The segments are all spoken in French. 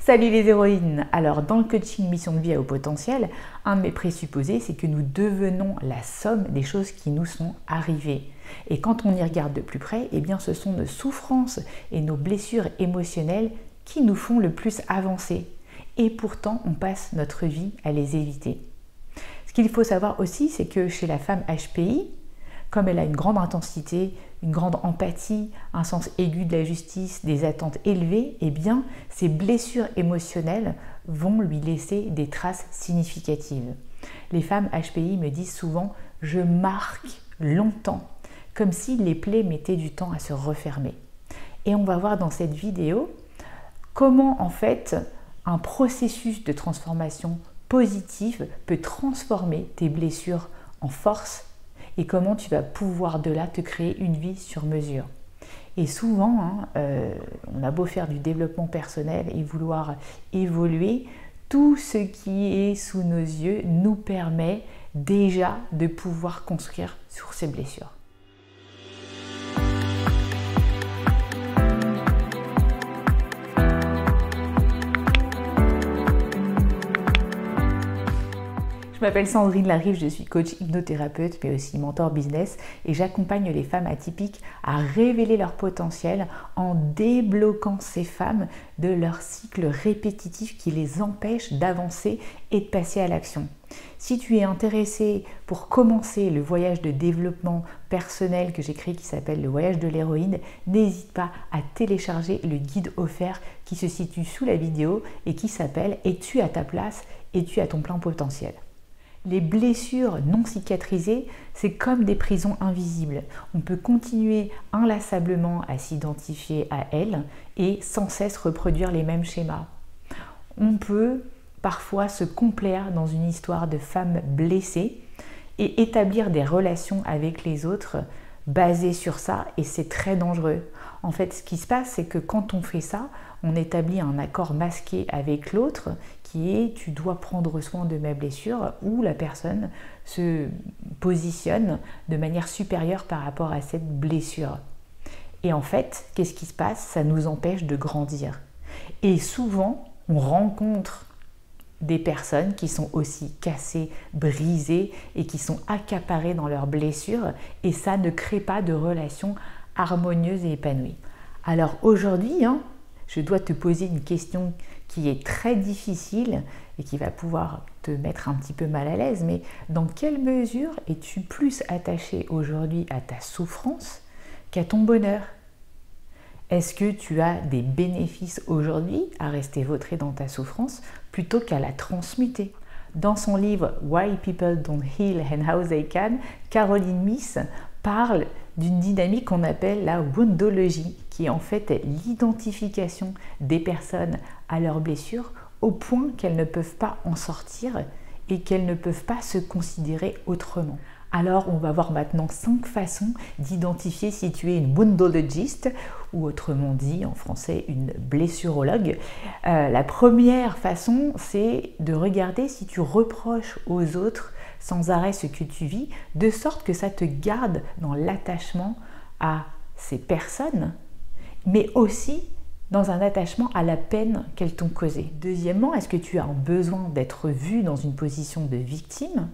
Salut les héroïnes! Alors dans le coaching Mission de vie à haut potentiel, un de mes présupposés c'est que nous devenons la somme des choses qui nous sont arrivées. Et quand on y regarde de plus près, eh bien ce sont nos souffrances et nos blessures émotionnelles qui nous font le plus avancer. Et pourtant on passe notre vie à les éviter. Ce qu'il faut savoir aussi c'est que chez la femme HPI, comme elle a une grande intensité, une grande empathie, un sens aigu de la justice, des attentes élevées, eh bien, ces blessures émotionnelles vont lui laisser des traces significatives. Les femmes HPI me disent souvent « je marque longtemps », comme si les plaies mettaient du temps à se refermer. Et on va voir dans cette vidéo comment en fait un processus de transformation positive peut transformer tes blessures en force et comment tu vas pouvoir de là te créer une vie sur mesure. Et souvent, on a beau faire du développement personnel et vouloir évoluer, tout ce qui est sous nos yeux nous permet déjà de pouvoir construire sur ces blessures. Je m'appelle Sandrine Larive, je suis coach hypnothérapeute mais aussi mentor business et j'accompagne les femmes atypiques à révéler leur potentiel en débloquant ces femmes de leur cycle répétitif qui les empêche d'avancer et de passer à l'action. Si tu es intéressé pour commencer le voyage de développement personnel que j'ai créé qui s'appelle le voyage de l'héroïne, n'hésite pas à télécharger le guide offert qui se situe sous la vidéo et qui s'appelle « Es-tu à ta place? Es-tu à ton plein potentiel ?» Les blessures non cicatrisées, c'est comme des prisons invisibles. On peut continuer inlassablement à s'identifier à elles et sans cesse reproduire les mêmes schémas. On peut parfois se complaire dans une histoire de femme blessée et établir des relations avec les autres basées sur ça et c'est très dangereux. En fait, ce qui se passe, c'est que quand on fait ça, on établit un accord masqué avec l'autre qui est « tu dois prendre soin de ma blessure » où la personne se positionne de manière supérieure par rapport à cette blessure. Et en fait, qu'est-ce qui se passe? Ça nous empêche de grandir. Et souvent, on rencontre des personnes qui sont aussi cassées, brisées et qui sont accaparées dans leurs blessures et ça ne crée pas de relation harmonieuse et épanouie. Alors aujourd'hui, je dois te poser une question qui est très difficile et qui va pouvoir te mettre un petit peu mal à l'aise, mais dans quelle mesure es-tu plus attaché aujourd'hui à ta souffrance qu'à ton bonheur? Est-ce que tu as des bénéfices aujourd'hui à rester vautré dans ta souffrance plutôt qu'à la transmuter? Dans son livre « Why People Don't Heal and How They Can », Caroline Myss parle d'une dynamique qu'on appelle la woundologie, qui est en fait l'identification des personnes à leurs blessures au point qu'elles ne peuvent pas en sortir et qu'elles ne peuvent pas se considérer autrement. Alors on va voir maintenant 5 façons d'identifier si tu es une woundologiste ou autrement dit en français une blessurologue. La première façon c'est de regarder si tu reproches aux autres sans arrêt ce que tu vis, de sorte que ça te garde dans l'attachement à ces personnes, mais aussi dans un attachement à la peine qu'elles t'ont causée. Deuxièmement, est-ce que tu as un besoin d'être vu dans une position de victime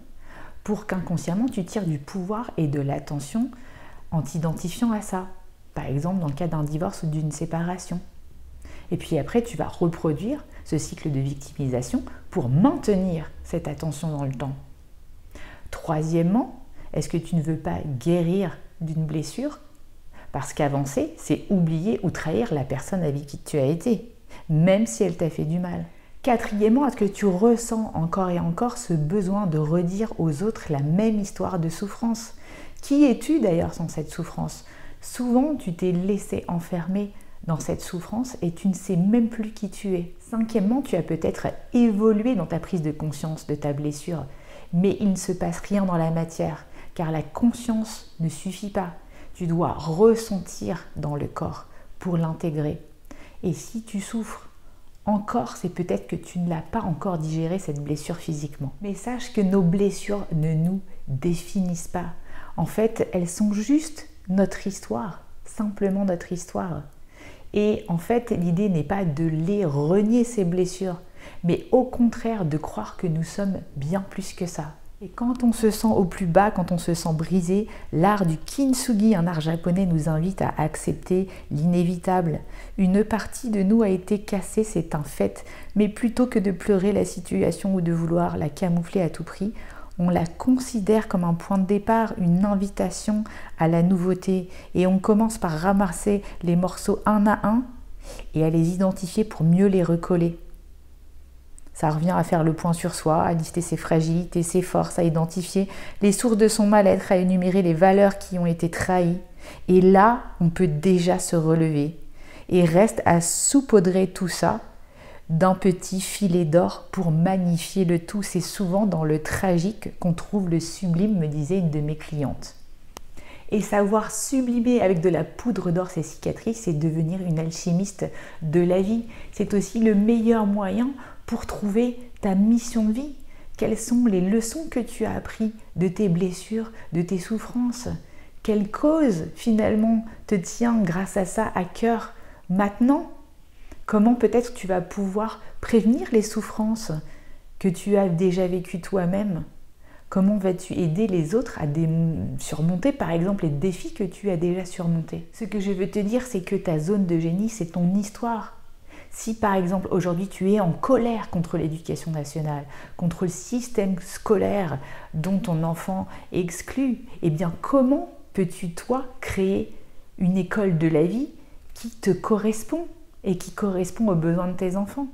pour qu'inconsciemment tu tires du pouvoir et de l'attention en t'identifiant à ça? Par exemple dans le cas d'un divorce ou d'une séparation. Et puis après, tu vas reproduire ce cycle de victimisation pour maintenir cette attention dans le temps. Troisièmement, est-ce que tu ne veux pas guérir d'une blessure? Parce qu'avancer, c'est oublier ou trahir la personne avec qui tu as été, même si elle t'a fait du mal. Quatrièmement, est-ce que tu ressens encore et encore ce besoin de redire aux autres la même histoire de souffrance? Qui es-tu d'ailleurs sans cette souffrance? Souvent, tu t'es laissé enfermer dans cette souffrance et tu ne sais même plus qui tu es. Cinquièmement, tu as peut-être évolué dans ta prise de conscience de ta blessure, mais il ne se passe rien dans la matière, car la conscience ne suffit pas. Tu dois ressentir dans le corps pour l'intégrer. Et si tu souffres encore, c'est peut-être que tu ne l'as pas encore digéré cette blessure physiquement. Mais sache que nos blessures ne nous définissent pas. En fait, elles sont juste notre histoire, simplement notre histoire. Et en fait, l'idée n'est pas de les renier, ces blessures, mais au contraire de croire que nous sommes bien plus que ça. Et quand on se sent au plus bas, quand on se sent brisé, l'art du kintsugi, un art japonais, nous invite à accepter l'inévitable. Une partie de nous a été cassée, c'est un fait, mais plutôt que de pleurer la situation ou de vouloir la camoufler à tout prix, on la considère comme un point de départ, une invitation à la nouveauté. Et on commence par ramasser les morceaux un à un et à les identifier pour mieux les recoller. Ça revient à faire le point sur soi, à lister ses fragilités, ses forces, à identifier les sources de son mal-être, à énumérer les valeurs qui ont été trahies. Et là, on peut déjà se relever. Et reste à saupoudrer tout ça d'un petit filet d'or pour magnifier le tout. C'est souvent dans le tragique qu'on trouve le sublime, me disait une de mes clientes. Et savoir sublimer avec de la poudre d'or ses cicatrices, c'est devenir une alchimiste de la vie. C'est aussi le meilleur moyen pour trouver ta mission de vie. Quelles sont les leçons que tu as apprises de tes blessures, de tes souffrances? Quelle cause finalement te tient grâce à ça à cœur maintenant? Comment peut-être tu vas pouvoir prévenir les souffrances que tu as déjà vécues toi-même? Comment vas-tu aider les autres à surmonter par exemple les défis que tu as déjà surmontés? Ce que je veux te dire, c'est que ta zone de génie, c'est ton histoire. Si par exemple aujourd'hui tu es en colère contre l'éducation nationale, contre le système scolaire dont ton enfant est exclu, eh bien comment peux-tu toi créer une école de la vie qui te correspond et qui correspond aux besoins de tes enfants?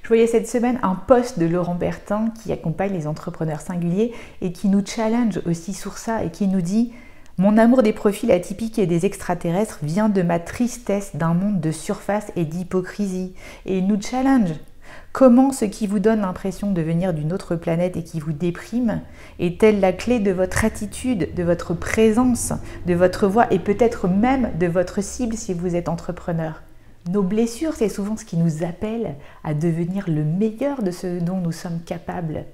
Je voyais cette semaine un post de Laurent Bertin qui accompagne les entrepreneurs singuliers et qui nous challenge aussi sur ça et qui nous dit « Mon amour des profils atypiques et des extraterrestres vient de ma tristesse d'un monde de surface et d'hypocrisie. » Et il nous challenge. Comment ce qui vous donne l'impression de venir d'une autre planète et qui vous déprime est-elle la clé de votre attitude, de votre présence, de votre voix et peut-être même de votre cible si vous êtes entrepreneur? Nos blessures, c'est souvent ce qui nous appelle à devenir le meilleur de ce dont nous sommes capables,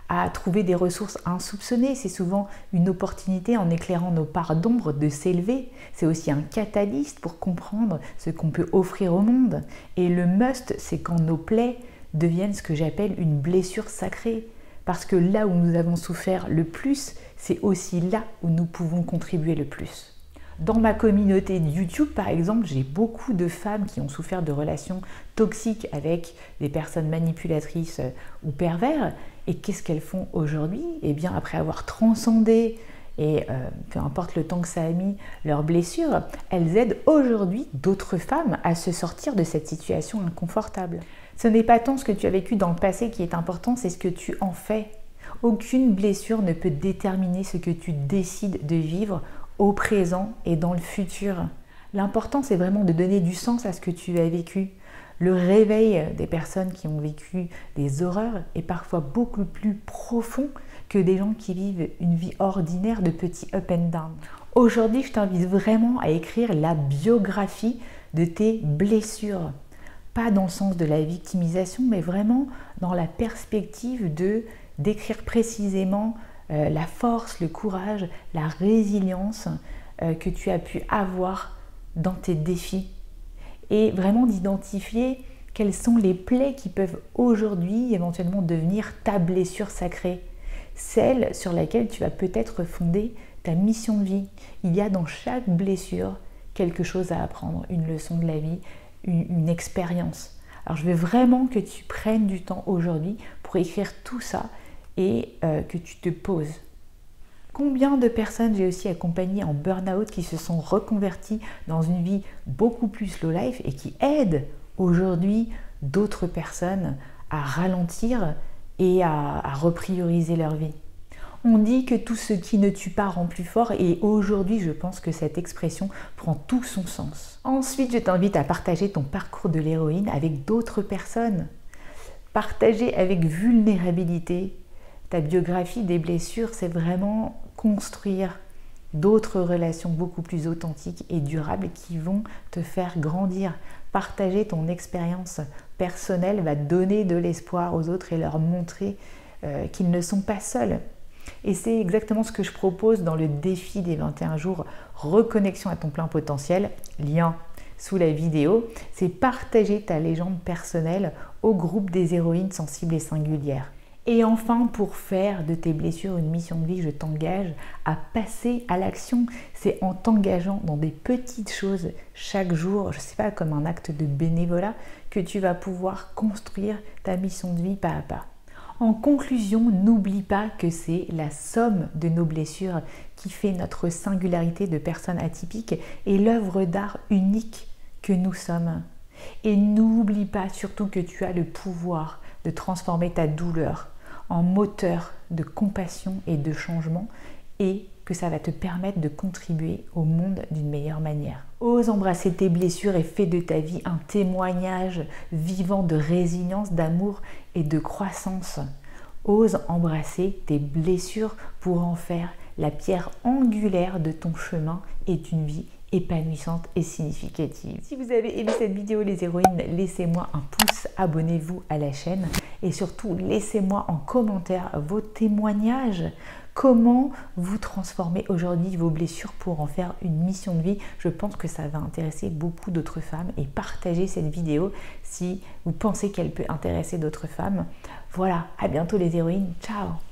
à trouver des ressources insoupçonnées. C'est souvent une opportunité en éclairant nos parts d'ombre de s'élever. C'est aussi un catalyste pour comprendre ce qu'on peut offrir au monde. Et le must, c'est quand nos plaies deviennent ce que j'appelle une blessure sacrée. Parce que là où nous avons souffert le plus, c'est aussi là où nous pouvons contribuer le plus. Dans ma communauté de YouTube, par exemple, j'ai beaucoup de femmes qui ont souffert de relations toxiques avec des personnes manipulatrices ou pervers. Et qu'est-ce qu'elles font aujourd'hui? Eh bien, après avoir transcendé, et peu importe le temps que ça a mis, leurs blessures, elles aident aujourd'hui d'autres femmes à se sortir de cette situation inconfortable. Ce n'est pas tant ce que tu as vécu dans le passé qui est important, c'est ce que tu en fais. Aucune blessure ne peut déterminer ce que tu décides de vivre au présent et dans le futur. L'important, c'est vraiment de donner du sens à ce que tu as vécu. Le réveil des personnes qui ont vécu des horreurs est parfois beaucoup plus profond que des gens qui vivent une vie ordinaire de petits up and down. Aujourd'hui, je t'invite vraiment à écrire la biographie de tes blessures. Pas dans le sens de la victimisation, mais vraiment dans la perspective d'écrire précisément la force, le courage, la résilience que tu as pu avoir dans tes défis. Et vraiment d'identifier quelles sont les plaies qui peuvent aujourd'hui éventuellement devenir ta blessure sacrée, celle sur laquelle tu vas peut-être fonder ta mission de vie. Il y a dans chaque blessure quelque chose à apprendre, une leçon de la vie, une expérience. Alors je veux vraiment que tu prennes du temps aujourd'hui pour écrire tout ça et que tu te poses. Combien de personnes j'ai aussi accompagnées en burn-out qui se sont reconverties dans une vie beaucoup plus slow life et qui aident aujourd'hui d'autres personnes à ralentir et à reprioriser leur vie. On dit que tout ce qui ne tue pas rend plus fort et aujourd'hui je pense que cette expression prend tout son sens. Ensuite, je t'invite à partager ton parcours de l'héroïne avec d'autres personnes. Partager avec vulnérabilité ta biographie des blessures, c'est vraiment construire d'autres relations beaucoup plus authentiques et durables qui vont te faire grandir. Partager ton expérience personnelle va donner de l'espoir aux autres et leur montrer qu'ils ne sont pas seuls. Et c'est exactement ce que je propose dans le défi des 21 jours Reconnexion à ton plein potentiel, lien sous la vidéo, c'est partager ta légende personnelle au groupe des héroïnes sensibles et singulières. Et enfin, pour faire de tes blessures une mission de vie, je t'engage à passer à l'action. C'est en t'engageant dans des petites choses chaque jour, je ne sais pas, comme un acte de bénévolat, que tu vas pouvoir construire ta mission de vie pas à pas. En conclusion, n'oublie pas que c'est la somme de nos blessures qui fait notre singularité de personne atypique et l'œuvre d'art unique que nous sommes. Et n'oublie pas surtout que tu as le pouvoir de transformer ta douleur en moteur de compassion et de changement et que ça va te permettre de contribuer au monde d'une meilleure manière. Ose embrasser tes blessures et fais de ta vie un témoignage vivant de résilience, d'amour et de croissance. Ose embrasser tes blessures pour en faire la pierre angulaire de ton chemin et d'une vie épanouissante et significative. Si vous avez aimé cette vidéo les héroïnes, laissez-moi un pouce, abonnez-vous à la chaîne et surtout laissez-moi en commentaire vos témoignages. Comment vous transformez aujourd'hui vos blessures pour en faire une mission de vie? Je pense que ça va intéresser beaucoup d'autres femmes et partagez cette vidéo si vous pensez qu'elle peut intéresser d'autres femmes. Voilà, à bientôt les héroïnes, ciao!